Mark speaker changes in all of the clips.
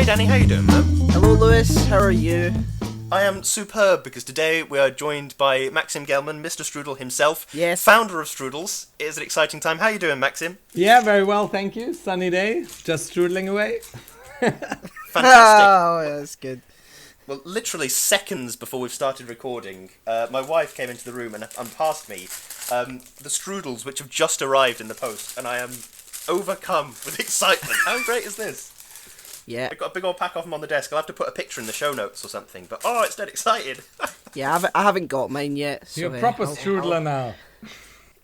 Speaker 1: Hey Danny, how you doing, man?
Speaker 2: Hello Lewis, how are you?
Speaker 1: I am superb because today we are joined by Maxim Gelmann, Mr. Strudel himself,
Speaker 2: Yes.
Speaker 1: founder of Strudels. It is an exciting time. How you doing, Maxim?
Speaker 3: Yeah, very well, thank you. Sunny day, just strudling away.
Speaker 1: Fantastic.
Speaker 2: Oh, that's good.
Speaker 1: Well, literally seconds before we've started recording, my wife came into the room and passed me the Strudels, which have just arrived in the post, and I am overcome with excitement. How great is this?
Speaker 2: Yeah,
Speaker 1: I've got a big old pack of them on the desk. I'll have to put a picture in the show notes or something, but it's dead excited.
Speaker 2: yeah, I haven't got mine yet. So,
Speaker 3: You're a proper
Speaker 2: I'll-
Speaker 3: strudler now.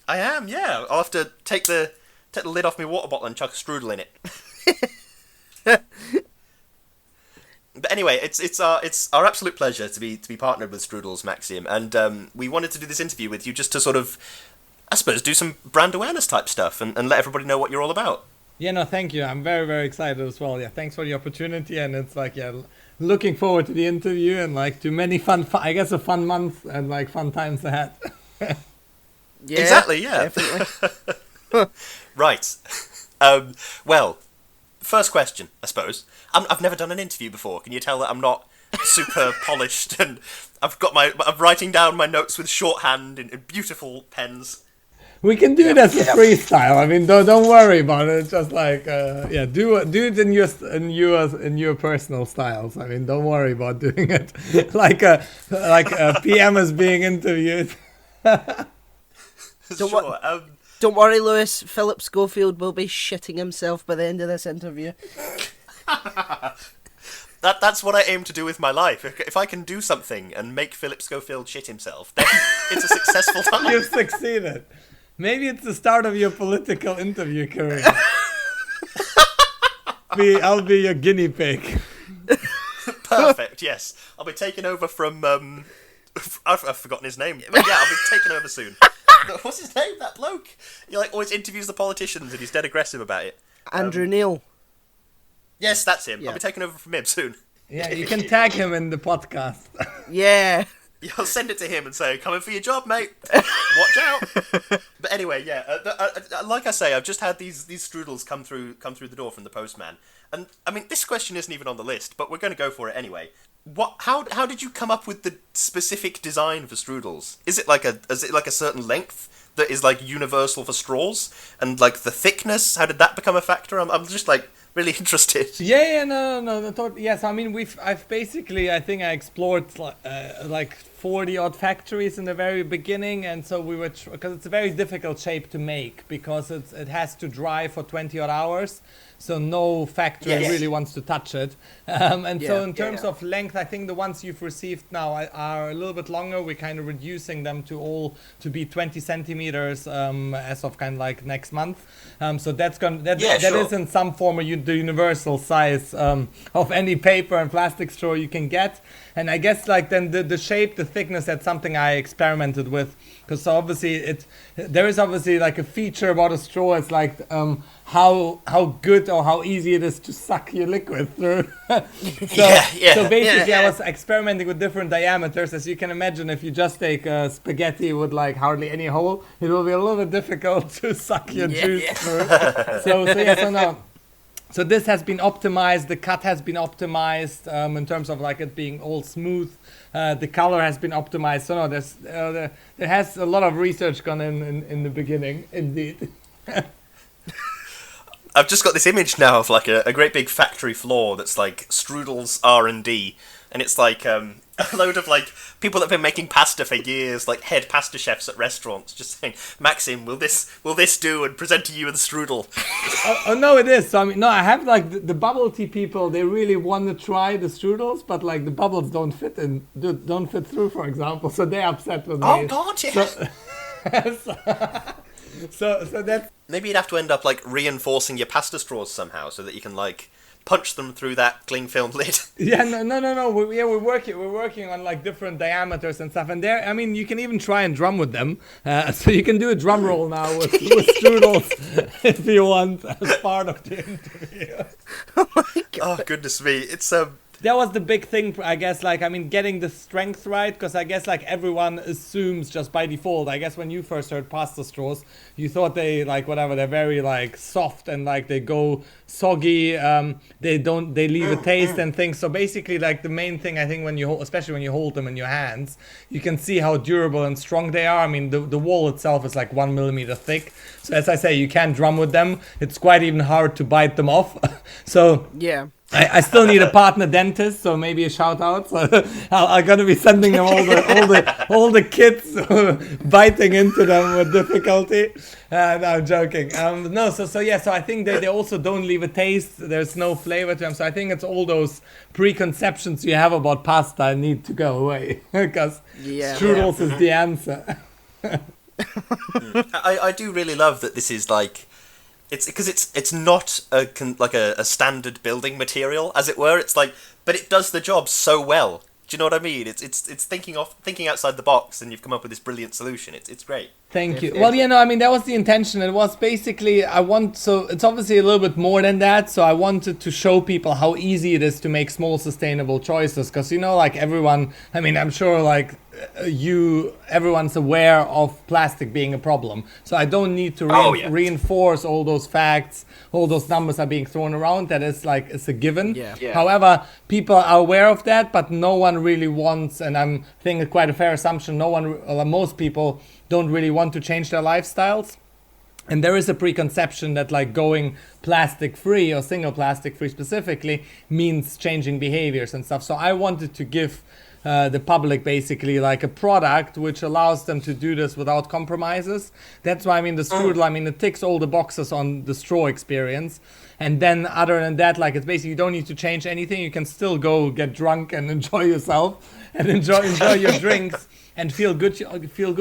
Speaker 1: I am, yeah. I'll have to take the lid off my water bottle and chuck a strudel in it. But anyway, it's our absolute pleasure to be partnered with Strudels, Maxim, and we wanted to do this interview with you just to sort of, I suppose, do some brand awareness type stuff and let everybody know what you're all about.
Speaker 3: Yeah, no, thank you. I'm very, very excited as well. Yeah, thanks for the opportunity, and it's like, yeah, looking forward to the interview and like to many I guess a fun month and like fun times ahead.
Speaker 2: Yeah,
Speaker 1: Exactly, yeah.
Speaker 2: Definitely.
Speaker 1: Right. Well, first question, I suppose. I've never done an interview before. Can you tell that I'm not super polished and I'm writing down my notes with shorthand in beautiful pens.
Speaker 3: We can do it as a freestyle. I mean, don't worry about it. It's just like, yeah, do it in your personal styles. I mean, don't worry about doing it like a PM is being interviewed.
Speaker 1: Sure.
Speaker 2: Don't worry, Lewis. Philip Schofield will be shitting himself by the end of this interview.
Speaker 1: That's what I aim to do with my life. If I can do something and make Philip Schofield shit himself, then it's a successful time.
Speaker 3: You've succeeded. Maybe it's the start of your political interview career. I'll be your guinea pig.
Speaker 1: Perfect, yes. I'll be taking over from... I've forgotten his name. But yeah, I'll be taking over soon. What's his name, that bloke? He always interviews the politicians and he's dead aggressive about it.
Speaker 2: Andrew Neil.
Speaker 1: Yes, that's him.
Speaker 2: Yeah.
Speaker 1: I'll be taking over from him soon.
Speaker 3: Yeah, you can tag him in the podcast.
Speaker 2: Yeah.
Speaker 1: Yeah, I'll send it to him and say, coming for your job, mate. Watch out. But anyway, yeah, like I say, I've just had these strudels come through the door from the postman. And, I mean, this question isn't even on the list, but we're going to go for it anyway. How did you come up with the specific design for strudels? Is it like a certain length that is like universal for straws? And like the thickness, how did that become a factor? I'm just like really interested.
Speaker 3: Yeah, no. Yes, I mean, I think I explored like 40 odd factories in the very beginning, and so we were because it's a very difficult shape to make because it has to dry for 20 odd hours. So no factory really wants to touch it. So in terms of length, I think the ones you've received now are a little bit longer. We're kind of reducing them to be 20 centimeters as of kind of like next month. So that is in some form the universal size of any paper and plastic straw you can get. And I guess like then the shape, the thickness, that's something I experimented with. Because obviously there is obviously like a feature about a straw. It's like how good or how easy it is to suck your liquid through. So basically I was experimenting with different diameters. As you can imagine, if you just take spaghetti with like hardly any hole, it will be a little bit difficult to suck your juice through. So this has been optimized. The cut has been optimized in terms of like it being all smooth. The color has been optimized. So no, there has a lot of research gone in the beginning, indeed.
Speaker 1: I've just got this image now of like a great big factory floor that's like Strudels R&D, and it's like a load of like people that have been making pasta for years, like head pasta chefs at restaurants, just saying, Maxim, will this do, and presenting you with a strudel.
Speaker 3: No, it is. So I mean, no, I have like the bubble tea people. They really want to try the strudels, but like the bubbles don't fit through, for example. So they're upset with me.
Speaker 1: Oh God, yeah.
Speaker 3: So that's...
Speaker 1: Maybe you'd have to end up like reinforcing your pasta straws somehow so that you can like punch them through that cling film lid.
Speaker 3: Yeah, no. We're working on like different diameters and stuff. And there, I mean, you can even try and drum with them. So you can do a drum roll now with strudels if you want as part of the interview.
Speaker 2: Oh my God.
Speaker 1: Oh goodness me, it's
Speaker 3: that was the big thing, I guess, like, I mean, getting the strength right, because I guess, like, everyone assumes just by default, I guess when you first heard pasta straws, you thought they, like, whatever, they're very, like, soft and, like, they go soggy, they leave a taste and things. So basically, like, the main thing, I think, especially when you hold them in your hands, you can see how durable and strong they are. I mean, the wall itself is, like, 1 millimeter thick. So as I say, you can't drum with them. It's quite even hard to bite them off. So
Speaker 2: Yeah.
Speaker 3: I still need a partner dentist, so maybe a shout out. So I'm gonna be sending them all the kids biting into them with difficulty. No, I'm joking. No, so I think they also don't leave a taste. There's no flavor to them. So I think it's all those preconceptions you have about pasta need to go away, because Strudels is the answer.
Speaker 1: I do really love that this is like. It's because it's not a standard building material, as it were. It's like, but it does the job so well. Do you know what I mean? It's thinking outside the box, and you've come up with this brilliant solution. It's great.
Speaker 3: Thank you. Well, I mean, that was the intention. It was basically, so it's obviously a little bit more than that. So I wanted to show people how easy it is to make small sustainable choices. Because, like everyone, I mean, I'm sure like everyone's aware of plastic being a problem. So I don't need to reinforce all those facts, all those numbers are being thrown around. That is like, it's a given.
Speaker 2: Yeah.
Speaker 3: However, people are aware of that, but no one really wants, and I'm thinking it's quite a fair assumption, most people don't really want to change their lifestyles. And there is a preconception that like going plastic free or single plastic free specifically means changing behaviors and stuff. So I wanted to give the public basically like a product which allows them to do this without compromises. That's why I mean the Strudel, I mean it ticks all the boxes on the straw experience. And then other than that, like it's basically you don't need to change anything. You can still go get drunk and enjoy yourself and enjoy your drinks. And feel good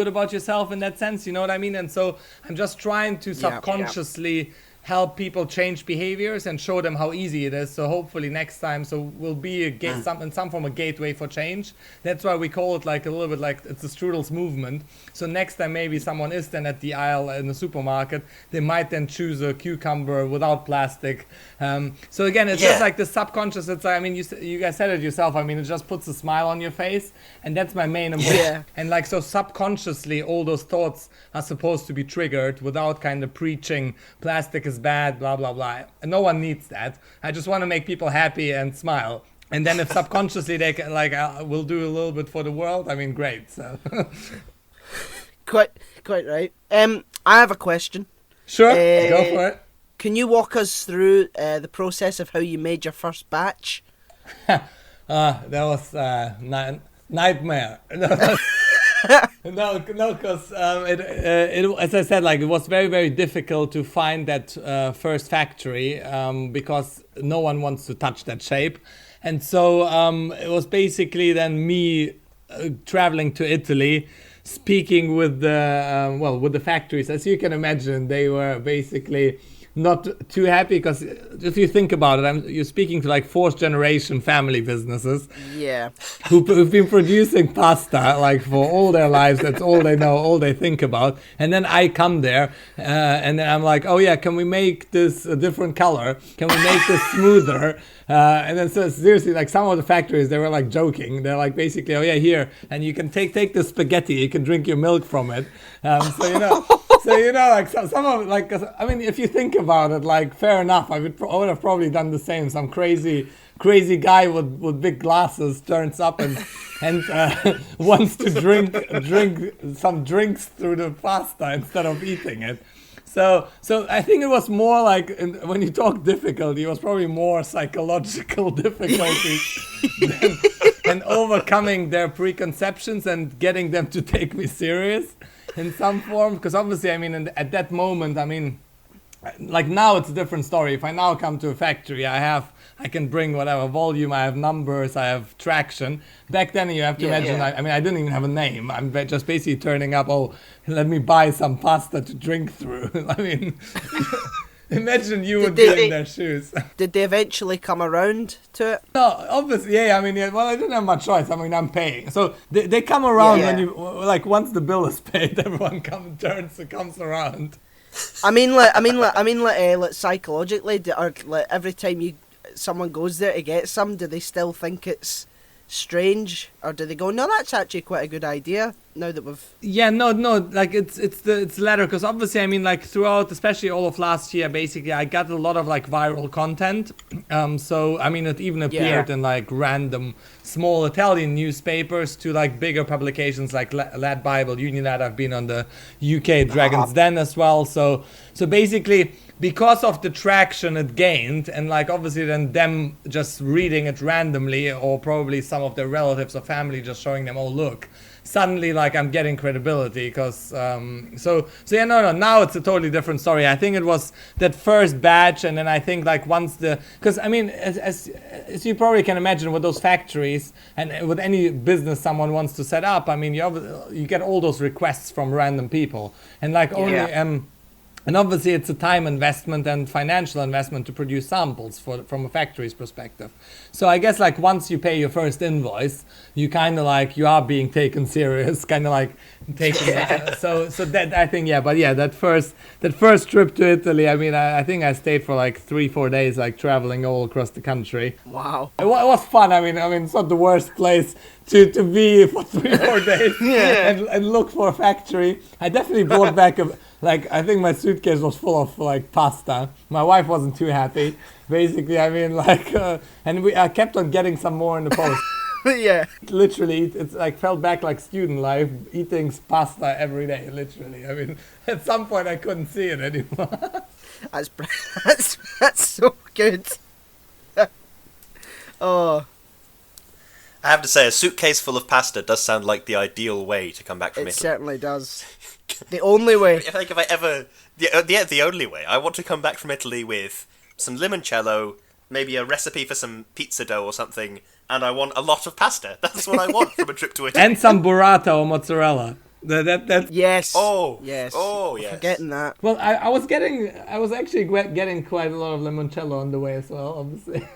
Speaker 3: about yourself in that sense, you know what I mean? And so I'm just trying to subconsciously help people change behaviors and show them how easy it is. So hopefully next time, we'll be in some form a gateway for change. That's why we call it like a little bit like it's the Strudels movement. So next time maybe someone is then at the aisle in the supermarket, they might then choose a cucumber without plastic. So again, it's just like the subconscious. It's like, I mean, you guys said it yourself. I mean, it just puts a smile on your face, and that's my main ambition.
Speaker 2: Yeah.
Speaker 3: And like so subconsciously, all those thoughts are supposed to be triggered without kind of preaching plastic is bad, blah blah blah. And no one needs that. I just want to make people happy and smile. And then if subconsciously they can, like, will do a little bit for the world, I mean, great. So
Speaker 2: quite right. I have a question.
Speaker 3: Sure, go for it.
Speaker 2: Can you walk us through the process of how you made your first batch?
Speaker 3: That was nightmare. No, because it as I said, like it was very, very difficult to find that first factory because no one wants to touch that shape, and so it was basically then me traveling to Italy, speaking with the factories. As you can imagine, they were basically not too happy because if you think about it, you're speaking to like fourth generation family businesses who've been producing pasta like for all their lives. That's all they know, all they think about. And then I come there and then I'm like, oh yeah, can we make this a different color? Can we make this smoother? And then so seriously, like some of the factories, they were like joking. They're like basically, oh yeah, here, and you can take the spaghetti, you can drink your milk from it. Like some of like, I mean, if you think about it, like fair enough, I would have probably done the same. Some crazy guy with big glasses turns up and wants to drink some drinks through the pasta instead of eating it. So I think it was more like, when you talk difficulty, it was probably more psychological difficulties than overcoming their preconceptions and getting them to take me serious in some form. Because obviously, I mean, at that moment, I mean, like now it's a different story. If I now come to a factory, I can bring whatever volume, I have numbers, I have traction. Back then you have to imagine, I mean, I didn't even have a name. I'm just basically turning up, oh, let me buy some pasta to drink through. I mean, imagine you would be in their shoes.
Speaker 2: Did they eventually come around to it?
Speaker 3: No, obviously, yeah, I mean, well, I didn't have much choice. I mean, I'm paying. So they come around when you, like, once the bill is paid, everyone comes around.
Speaker 2: I mean, like psychologically, or like every time you someone goes there to get some, do they still think it's strange, or do they go, no, that's actually quite a good idea now that we've...
Speaker 3: Yeah, no, like it's the latter, because obviously, I mean, like throughout, especially all of last year, basically, I got a lot of like viral content. So I mean, it even appeared in like random small Italian newspapers to like bigger publications like Lad Bible, Unilad. I've been on the UK Dragon's Den as well. So basically, because of the traction it gained, and like obviously then them just reading it randomly, or probably some of their relatives or family just showing them, oh look, suddenly like I'm getting credibility, because so yeah, no, now it's a totally different story. I think it was that first batch, and then I think like once because I mean, as you probably can imagine with those factories and with any business someone wants to set up, I mean you get all those requests from random people, and like only and obviously it's a time investment and financial investment to produce samples from a factory's perspective. So I guess like once you pay your first invoice, you kind of like, you are being taken serious, kind of like taking so that I think, that first trip to Italy, I mean, I think I stayed for like 3-4 days, like traveling all across the country.
Speaker 2: Wow.
Speaker 3: It was fun. I mean it's not the worst place to be for 3-4 days and look for a factory. I definitely brought back I think my suitcase was full of like pasta. My wife wasn't too happy. Basically, I mean and I kept on getting some more in the post.
Speaker 2: Yeah.
Speaker 3: Literally, it's like felt back like student life, eating pasta every day. Literally, I mean, at some point I couldn't see it anymore.
Speaker 2: That's so good. Oh.
Speaker 1: I have to say, a suitcase full of pasta does sound like the ideal way to come back from
Speaker 2: It
Speaker 1: Italy.
Speaker 2: certainly does. The only way.
Speaker 1: The only way. I want to come back from Italy with some limoncello, maybe a recipe for some pizza dough or something, and I want a lot of pasta. That's what I want from a trip to Italy.
Speaker 3: And some burrata or mozzarella. That
Speaker 2: Yes.
Speaker 1: Oh.
Speaker 2: Yes.
Speaker 1: Oh, yes.
Speaker 2: Forgetting that.
Speaker 3: Well, I was actually getting quite a lot of limoncello on the way as well, obviously.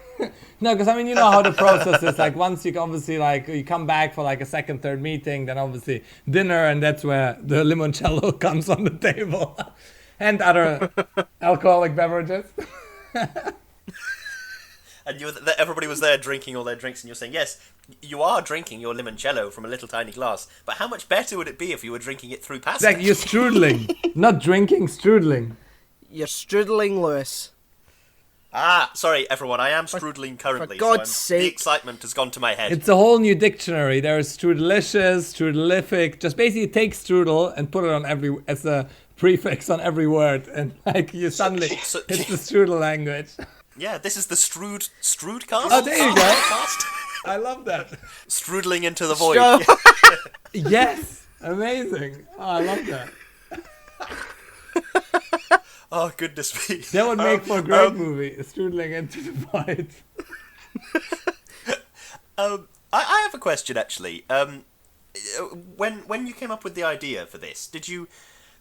Speaker 3: No, because I mean, you know how the process is. Like once you obviously like you come back for like a second, third meeting, then obviously dinner, and that's where the limoncello comes on the table, and other alcoholic beverages.
Speaker 1: And everybody was there drinking all their drinks, and you're saying, yes, you are drinking your limoncello from a little tiny glass, but how much better would it be if you were drinking it through pasta?
Speaker 3: Like you're strudling, not drinking, strudling.
Speaker 2: You're strudling, Lewis.
Speaker 1: Ah, sorry, everyone. I am strudling currently.
Speaker 2: For God's
Speaker 1: so the
Speaker 2: sake.
Speaker 1: excitement has gone to my head.
Speaker 3: It's a whole new dictionary. There's strudelicious, strudelific. Just basically take strudel and put it as a prefix on every word, and like you suddenly it's the strudel language.
Speaker 1: Yeah, this is the Stroodcast.
Speaker 3: Oh, there you go. I love that.
Speaker 1: Strudling into the void.
Speaker 3: Yes, amazing. Oh, I love that.
Speaker 1: Oh, goodness me.
Speaker 3: That would make for a great movie, Strudling into the void.
Speaker 1: I have a question, actually. When you came up with the idea for this,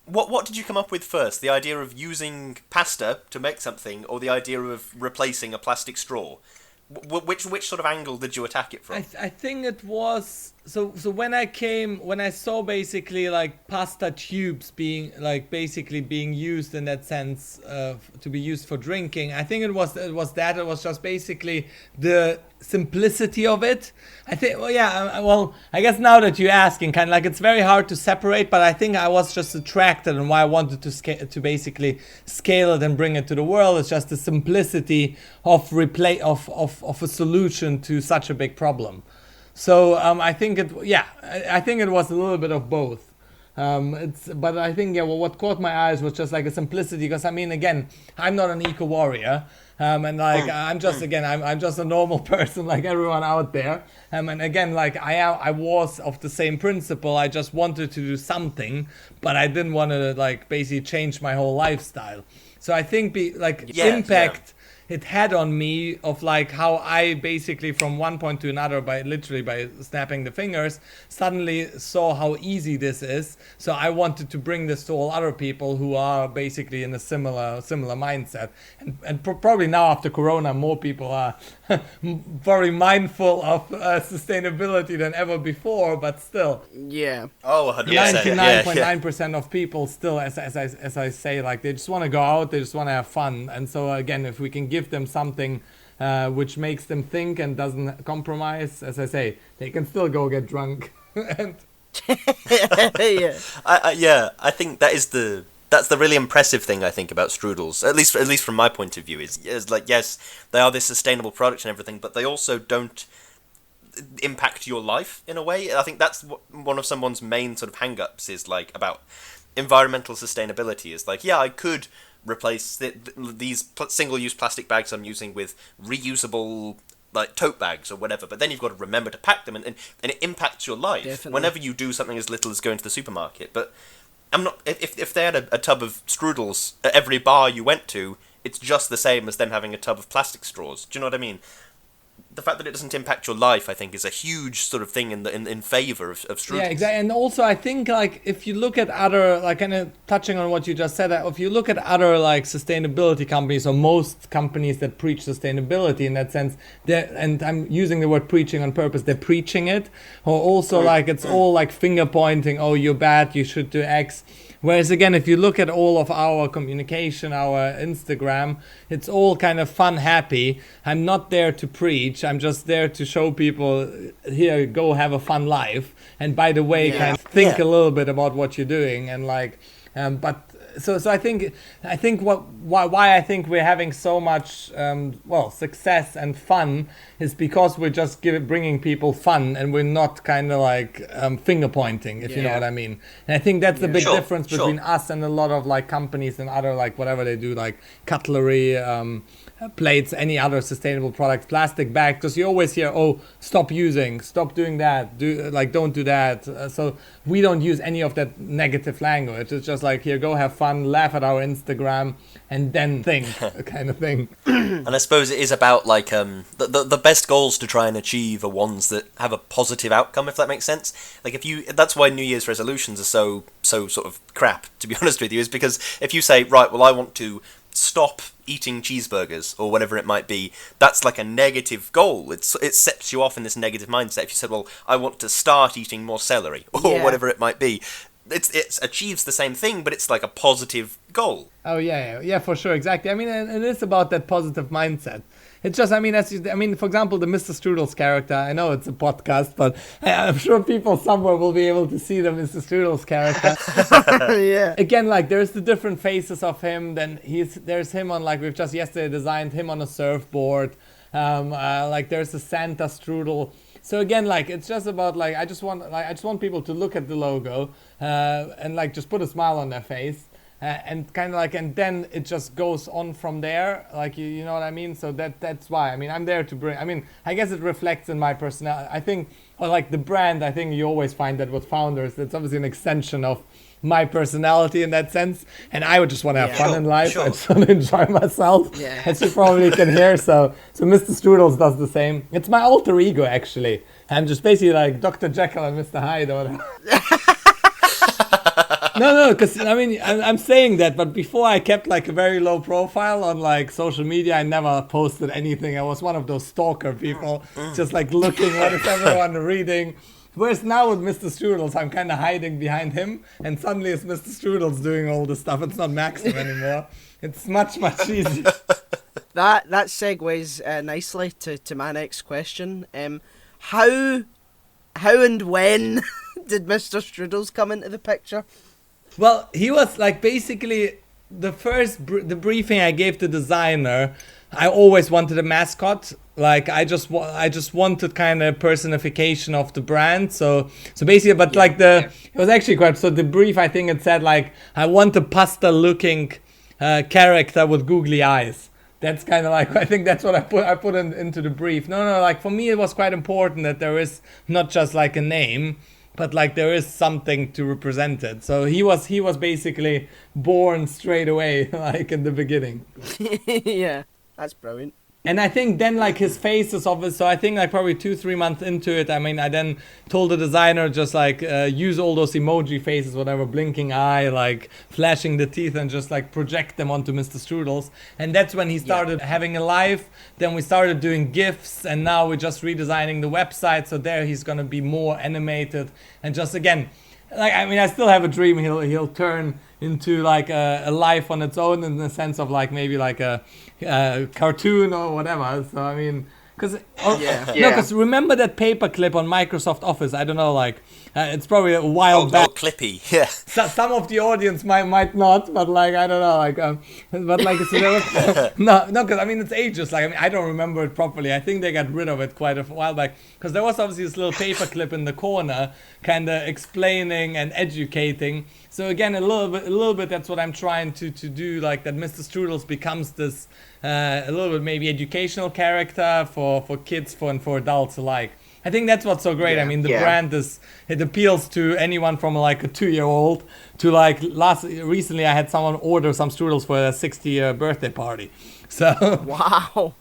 Speaker 1: what did you come up with first? The idea of using pasta to make something, or the idea of replacing a plastic straw? Which sort of angle did you attack it from?
Speaker 3: I think it was so when I saw basically like pasta tubes being used in that sense to be used for drinking. I think it was just basically the simplicity of it. I think I guess now that you're asking, kind of like it's very hard to separate, but I think I was just attracted, and why I wanted to basically scale it and bring it to the world is just the simplicity of a solution to such a big problem. So I think it was a little bit of both. But I think what caught my eyes was just like a simplicity, because I mean, again, I'm not an eco warrior, and like I'm just a normal person like everyone out there, and again, like I was of the same principle. I just wanted to do something, but I didn't want to like basically change my whole lifestyle. So I think impact it had on me of like how I basically from one point to another by snapping the fingers suddenly saw how easy this is. So I wanted to bring this to all other people who are basically in a similar mindset, and probably now after Corona more people are very mindful of sustainability than ever before, but still.
Speaker 2: Yeah.
Speaker 1: Oh, 100%.
Speaker 3: 99.9% of people still, as I say, like they just want to go out, they just want to have fun, and so again, if we can give give them something which makes them think and doesn't compromise, as I say, they can still go get drunk. And
Speaker 2: Yeah.
Speaker 1: I think that's the really impressive thing I think about Strudels, at least from my point of view, is like, yes, they are this sustainable product and everything, but they also don't impact your life in a way. I think that's one of someone's main sort of hang-ups is like about environmental sustainability is like, yeah, I could replace these single-use plastic bags I'm using with reusable like tote bags or whatever, but then you've got to remember to pack them, and it impacts your life.
Speaker 2: Definitely.
Speaker 1: Whenever you do something as little as going to the supermarket. But I'm not, if they had a tub of Strudels at every bar you went to, it's just the same as them having a tub of plastic straws. Do you know what I mean? The fact that it doesn't impact your life, I think, is a huge sort of thing in favour of Strudels.
Speaker 3: yeah, exactly. And also, I think like if you look at other, like kind of touching on what you just said, if you look at other like sustainability companies or most companies that preach sustainability in that sense, and I'm using the word preaching on purpose, they're preaching it, or also like it's all like finger pointing, oh, you're bad, you should do X. Whereas again, if you look at all of our communication, our Instagram, it's all kind of fun, happy. I'm not there to preach. I'm just there to show people, here, go have a fun life. And by the way, kind of think a little bit about what you're doing. And like, but so I think why I think we're having so much success and fun is because we're just bringing people fun, and we're not kind of like finger pointing, if you know what I mean. And I think that's the big difference between us and a lot of like companies and other like whatever they do, like cutlery, plates, any other sustainable products, plastic bags, because you always hear, oh, stop doing that, don't do that. So we don't use any of that negative language. It's just like, here, go have fun, laugh at our Instagram, and then think, kind of thing.
Speaker 1: And I suppose it is about like the best goals to try and achieve are ones that have a positive outcome, if that makes sense. Like that's why New Year's resolutions are so sort of crap, to be honest with you, is because if you say, right, well, I want to stop eating cheeseburgers or whatever it might be, that's like a negative goal. It sets you off in this negative mindset. If you said, well, I want to start eating more celery or whatever it might be, it achieves the same thing, but it's like a positive goal.
Speaker 3: Oh yeah, for sure, exactly. I mean, it is about that positive mindset. It's just, I mean, for example, the Mr. Strudels character, I know it's a podcast, but I'm sure people somewhere will be able to see the Mr. Strudels character.
Speaker 2: Yeah.
Speaker 3: Again, like, there's the different faces of him, then there's him on, like, we've just yesterday designed him on a surfboard, like, there's a Santa Strudel. So again, like, it's just about, like, I just want people to look at the logo, and, like, just put a smile on their face. And kind of like, and then it just goes on from there, like, you know what I mean? So that's why, I mean, I'm there to bring, I mean, I guess it reflects in my personality. I think, or like the brand, I think you always find that with founders, it's obviously an extension of my personality in that sense. And I would just want to have fun in life. I just want to enjoy myself, as you probably can hear. So Mr. Strudels does the same. It's my alter ego, actually. I'm just basically like Dr. Jekyll and Mr. Hyde or whatever. No, because I mean, I'm saying that, but before I kept like a very low profile on like social media. I never posted anything. I was one of those stalker people, just like looking what is everyone reading. Whereas now with Mr. Strudels, I'm kind of hiding behind him, and suddenly it's Mr. Strudels doing all the stuff. It's not Maxim anymore. It's much easier.
Speaker 2: That segues nicely to my next question. How and when did Mr. Strudels come into the picture?
Speaker 3: Well, he was like basically the briefing I gave the designer. I always wanted a mascot. Like I just wanted kind of personification of the brand. So basically, but it was actually quite. So the brief, I think it said like, I want a pasta looking character with googly eyes. That's kind of like, I think that's what I put into the brief. No, like for me it was quite important that there is not just like a name, but like there is something to represent it. So he was basically born straight away, like in the beginning.
Speaker 2: Yeah, that's brilliant.
Speaker 3: And I think then like his face is obvious. So I think like probably 2-3 months into it, I mean, I then told the designer just like use all those emoji faces, whatever, blinking eye, like flashing the teeth, and just like project them onto Mr. Strudels. And that's when he started having a life. Then we started doing GIFs, and now we're just redesigning the website. So there he's gonna be more animated, and just again, like, I mean, I still have a dream he'll turn into like a life on its own, in the sense of like maybe like a cartoon or whatever. So I mean, because because remember that paperclip on Microsoft Office? I don't know, like it's probably a while back.
Speaker 1: Oh, Clippy, yeah.
Speaker 3: So, some of the audience might not, but like I don't know, like but like so there was, no, because I mean it's ages. Like I mean I don't remember it properly. I think they got rid of it quite a while back, because there was obviously this little paperclip in the corner, kind of explaining and educating. So again, a little bit. That's what I'm trying to do. Like that, Mr. Strudels becomes this a little bit maybe educational character for kids, and for adults alike. I think that's what's so great. I mean, the brand it appeals to anyone from like a 2-year-old to like recently I had someone order some Strudels for a 60th birthday party. So
Speaker 2: wow,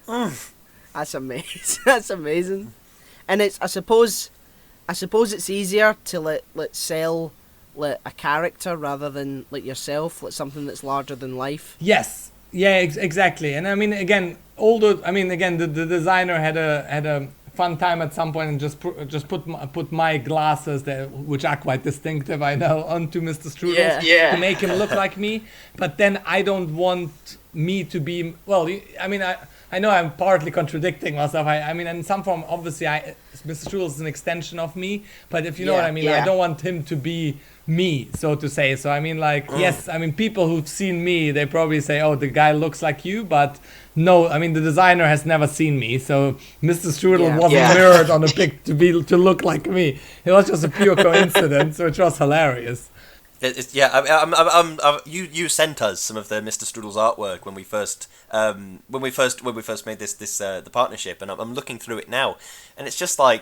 Speaker 2: that's amazing. That's amazing. And it's I suppose it's easier to let sell like a character rather than like yourself, like something that's larger than life.
Speaker 3: Yes. Yeah, exactly. And I mean, again, the designer had a fun time at some point and just put my glasses there, which are quite distinctive, I know, onto Mr. Strudels to make him look like me. But then I don't want me to be, well, I mean, I know I'm partly contradicting myself. I mean, in some form, obviously, Mr. Strudels is an extension of me. But if you know what I mean, I don't want him to be me, so to say. So I mean, like, yes, I mean, people who've seen me, they probably say, oh, the guy looks like you, but no, I mean, the designer has never seen me, so Mr. Strudel wasn't mirrored on a pic to look like me. It was just a pure coincidence, which was hilarious.
Speaker 1: You sent us some of the Mr. Strudels artwork when we first made this the partnership, and I'm looking through it now, and it's just like,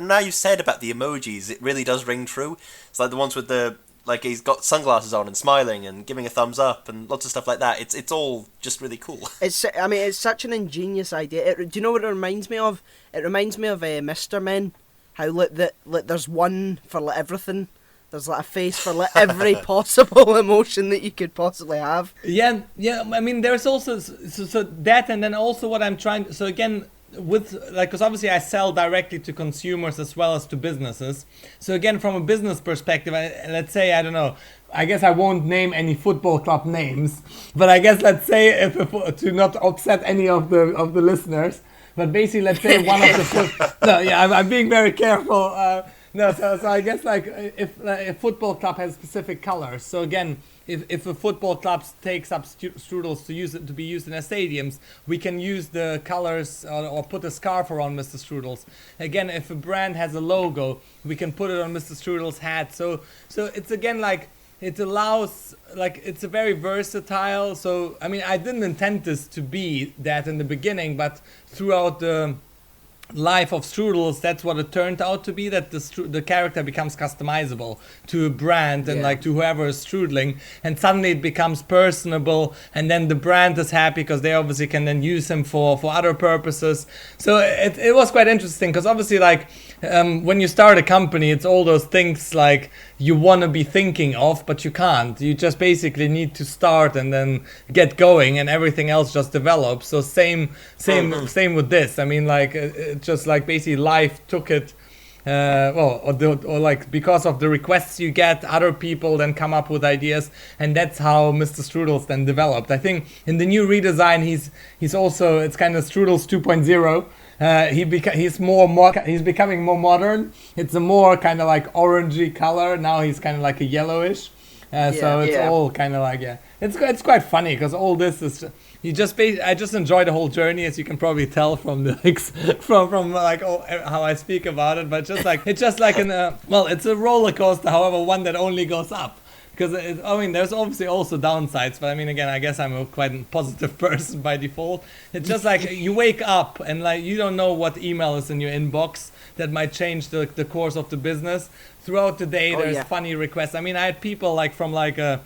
Speaker 1: now you said about the emojis, it really does ring true. It's like the ones with the, like, he's got sunglasses on and smiling and giving a thumbs up and lots of stuff like that. It's all just really cool. It's
Speaker 2: such an ingenious idea. Do you know what it reminds me of? It reminds me of Mr. Men. How there's one for like everything. There's like a face for like every possible emotion that you could possibly have.
Speaker 3: Yeah. I mean, there's also so that, and then also what I'm trying. So again, with like, because obviously I sell directly to consumers as well as to businesses. So again, from a business perspective, let's say, I don't know, I guess I won't name any football club names, but I guess let's say, to not upset any of the listeners, but basically let's say one of the I'm being very careful. So I guess like if a football club has specific colors. So again, if a football club takes up Strudels to be used in their stadiums, we can use the colors or put a scarf around Mr. Strudels. Again, if a brand has a logo, we can put it on Mr. Strudels' hat. So it's again like, it allows, like, it's a very versatile. So I mean, I didn't intend this to be that in the beginning, but throughout the life of Strudels, that's what it turned out to be, that the character becomes customizable to a brand and like to whoever is Stroodling, and suddenly it becomes personable, and then the brand is happy because they obviously can then use him for other purposes. So it was quite interesting, because obviously like when you start a company, it's all those things like you want to be thinking of, but you can't. You just basically need to start and then get going, and everything else just develops. So same with this. I mean, like it just like basically life took it, or like because of the requests you get, other people then come up with ideas, and that's how Mr. Strudels then developed. I think in the new redesign, he's also, it's kind of Strudels 2.0. He's becoming more modern. It's a more kind of like orangey color. Now he's kind of like a yellowish. So it's all kind of like, it's quite funny, because all this is I just enjoy the whole journey, as you can probably tell from the from like how I speak about it. But it's just like it's a roller coaster. However, one that only goes up. Because I mean, there's obviously also downsides, but I mean, again, I guess I'm a quite positive person by default. It's just like you wake up and like you don't know what email is in your inbox that might change the course of the business. Throughout the day, there's funny requests. I mean, I had people like from like I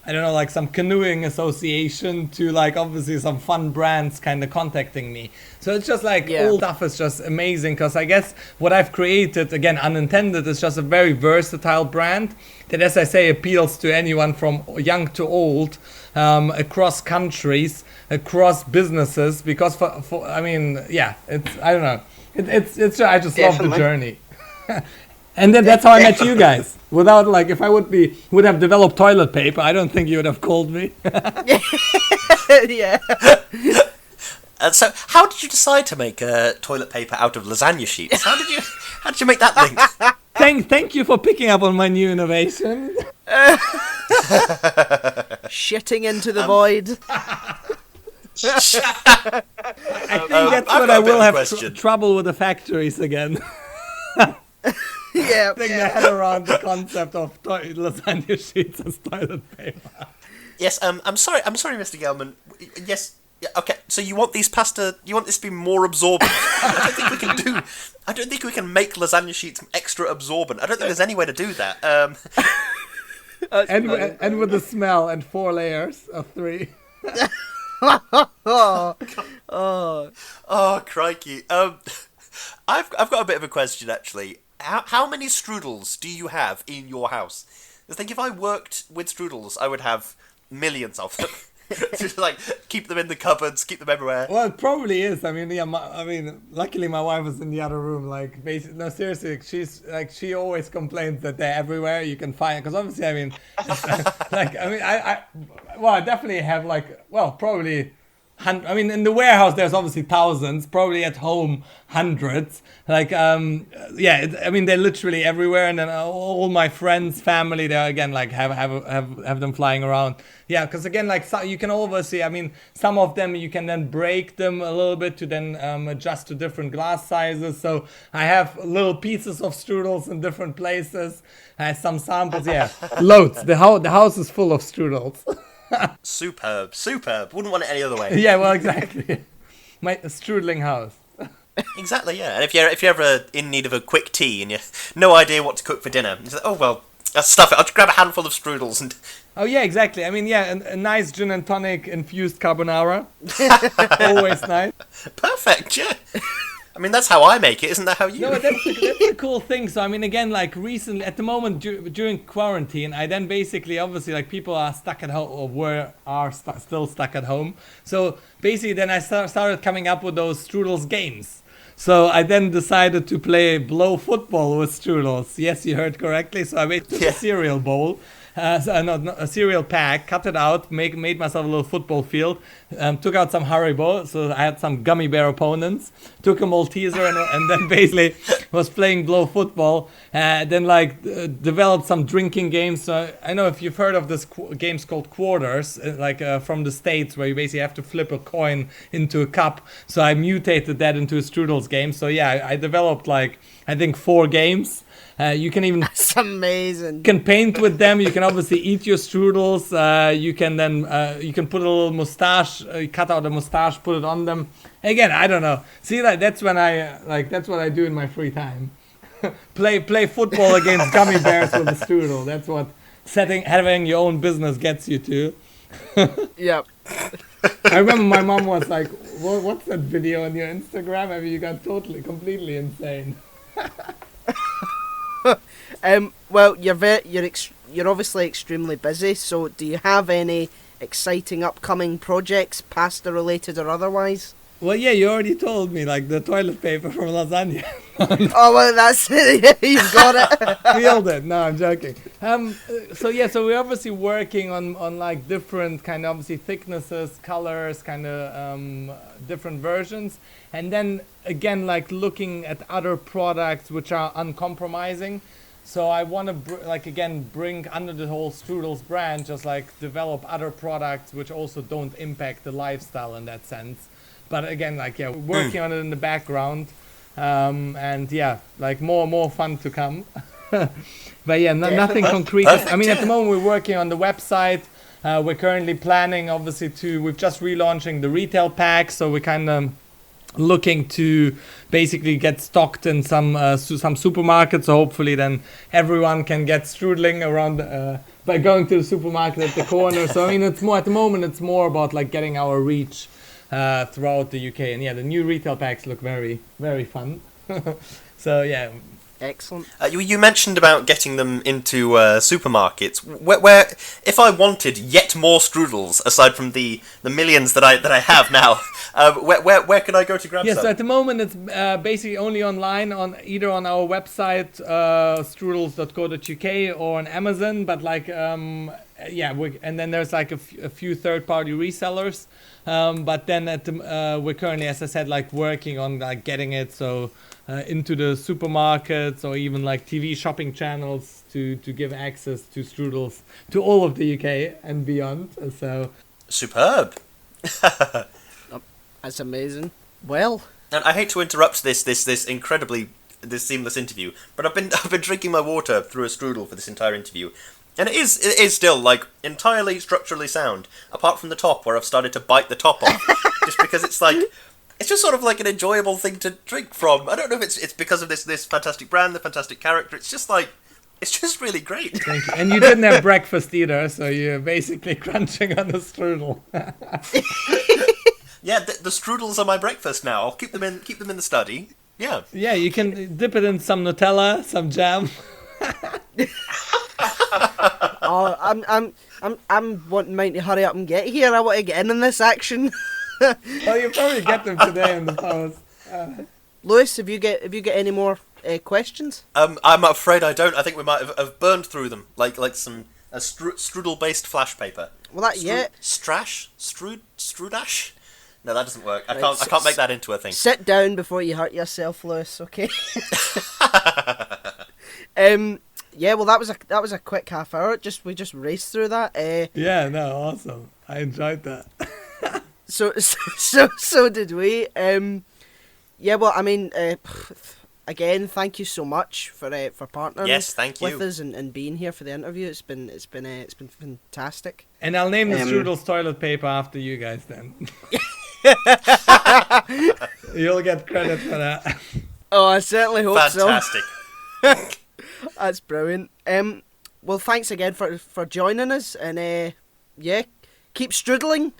Speaker 3: don't know, like some canoeing association to like obviously some fun brands kind of contacting me. So it's just like all stuff is just amazing, because I guess what I've created, again, unintended, is just a very versatile brand that, as I say, appeals to anyone from young to old, across countries, across businesses. Because I mean, it's I don't know, it's I just love the journey. And then that's how I met you guys. Without like, if I would have developed toilet paper, I don't think you would have called me.
Speaker 2: Yeah.
Speaker 1: And so, how did you decide to make toilet paper out of lasagna sheets? How did you make that link?
Speaker 3: Thank you for picking up on my new innovation.
Speaker 2: Shitting into the void.
Speaker 3: I think that's when I will have trouble with the factories again.
Speaker 2: Yeah.
Speaker 3: Getting my head around the concept of lasagna sheets as toilet paper.
Speaker 1: Yes, I'm sorry, Mr. Gelmann. Yes, yeah, okay. So you want this to be more absorbent? I don't think we can make lasagna sheets extra absorbent. I don't think there's any way to do that.
Speaker 3: And with the smell and 4 layers of 3.
Speaker 1: Oh, crikey. I've got a bit of a question actually. How many Stroodles do you have in your house? I think if I worked with Stroodles, I would have millions of them. Just like keep them in the cupboards, keep them everywhere.
Speaker 3: Well, it probably is. I mean, yeah. Luckily my wife is in the other room. Like, basically, no, seriously. She's like, she always complains that they're everywhere. You can find, because obviously, I mean, I definitely have probably. I mean, in the warehouse, there's obviously thousands. Probably at home, hundreds. Like, they're literally everywhere. And then all my friends, family, they again like have them flying around. Yeah, because again, like you can obviously, I mean, some of them you can then break them a little bit to then adjust to different glass sizes. So I have little pieces of Strudels in different places. I have some samples. Yeah, loads. The house is full of Strudels.
Speaker 1: Superb. Wouldn't want it any other way.
Speaker 3: Yeah, well, exactly. My Stroodling house.
Speaker 1: Exactly, yeah. And if you're ever in need of a quick tea and you've no idea what to cook for dinner, you say, oh well, stuff it. I'll just grab a handful of Strudels and.
Speaker 3: Oh yeah, exactly. I mean, yeah, a nice gin and tonic infused carbonara. Always nice.
Speaker 1: Perfect. Yeah. I mean, that's how I make it, isn't that how you?
Speaker 3: No, that's the cool thing. So I mean, again, like recently, at the moment during quarantine, I then basically, obviously, like people are stuck at home or still stuck at home. So basically, then I started coming up with those Strudels games. So I then decided to play blow football with Strudels. Yes, you heard correctly. So I made a cereal bowl. A cereal pack, cut it out, made myself a little football field, took out some Haribo, so I had some gummy bear opponents, took a Malteser and then basically was playing blow football, then developed some drinking games. So I know if you've heard of this games called quarters, from the States, where you basically have to flip a coin into a cup. So I mutated that into a Strudels game. So yeah, I developed I think 4 games. You can even.
Speaker 2: That's amazing.
Speaker 3: You can paint with them. You can obviously eat your Strudels. You can then you can put a little mustache. Cut out a mustache, put it on them. Again, I don't know. See, that's when that's what I do in my free time. play football against gummy bears with a Strudel. That's what having your own business gets you to.
Speaker 2: Yep.
Speaker 3: I remember my mom was like, "What's that video on your Instagram? I mean, you got completely insane."
Speaker 2: Well, you're obviously extremely busy. So, do you have any exciting upcoming projects, pasta related or otherwise?
Speaker 3: Well, yeah, you already told me, like the toilet paper from lasagna.
Speaker 2: Oh well, that's you've got it.
Speaker 3: Nailed it. No, I'm joking. So we're obviously working on like different kind of obviously thicknesses, colors, kind of different versions, and then again like looking at other products which are uncompromising. So I want to bring under the whole Strudels brand, just like develop other products which also don't impact the lifestyle in that sense. But again, working on it in the background, and yeah, like more fun to come. But yeah, nothing concrete. I mean, at the moment we're working on the website. We're currently planning, obviously, we're just relaunching the retail pack, so we're kind of looking to basically get stocked in some supermarkets. So hopefully, then everyone can get Stroodling around by going to the supermarket at the corner. So I mean, at the moment, it's more about like getting our reach throughout the UK. And yeah, the new retail packs look very, very fun. So yeah,
Speaker 2: Excellent.
Speaker 1: You mentioned about getting them into supermarkets. Where, if I wanted yet more Stroodles aside from the millions that I have now, where can I go to grab some?
Speaker 3: Yes, at the moment it's basically only online on either on our website strudels.co.uk or on Amazon. But and then there's like a few third-party resellers. But then we're currently, as I said, like working on like getting it into the supermarkets or even like TV shopping channels to give access to Strudels to all of the UK and beyond. So
Speaker 1: superb.
Speaker 2: That's amazing. Well,
Speaker 1: and I hate to interrupt this seamless interview, but I've been drinking my water through a Strudel for this entire interview. And it is still, like, entirely structurally sound, apart from the top, where I've started to bite the top off, just because it's like, it's just sort of like an enjoyable thing to drink from. I don't know if it's because of this fantastic brand, the fantastic character. It's just like, it's just really great.
Speaker 3: Thank you. And you didn't have breakfast either, so you're basically crunching on a strudel.
Speaker 1: Yeah, the Strudels are my breakfast now. I'll keep them in the study. Yeah.
Speaker 3: Yeah, you can dip it in some Nutella, some jam.
Speaker 2: Oh, I'm wanting mine to hurry up and get here. I want to get in this action.
Speaker 3: Well, you probably get them today in the post.
Speaker 2: Lewis, have you got any more questions?
Speaker 1: I'm afraid I don't. I think we might have burned through them, like some strudel-based flash paper.
Speaker 2: Well,
Speaker 1: Strudash? No, that doesn't work. I can't make that into a thing.
Speaker 2: Sit down before you hurt yourself, Lewis. Okay. Yeah, well, that was a quick half hour. We just raced through that.
Speaker 3: Yeah, no, awesome. I enjoyed that.
Speaker 2: So did we. Yeah, well, I mean, again, thank you so much for partnering.
Speaker 1: Yes, thank you.
Speaker 2: With us and being here for the interview. It's been fantastic.
Speaker 3: And I'll name the Strudels toilet paper after you guys then. You'll get credit for that.
Speaker 2: Oh, I certainly hope
Speaker 1: Fantastic.
Speaker 2: so. That's brilliant. Well, thanks again for joining us, and keep strudling.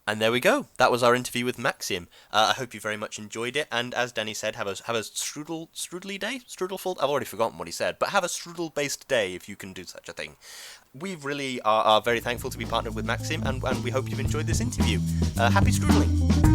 Speaker 1: And there we go. That was our interview with Maxim. I hope you very much enjoyed it. And as Danny said, have a strudely day? Strudelful? I've already forgotten what he said. But have a strudel-based day if you can do such a thing. We really are very thankful to be partnered with Maxim, and we hope you've enjoyed this interview. Happy strudling.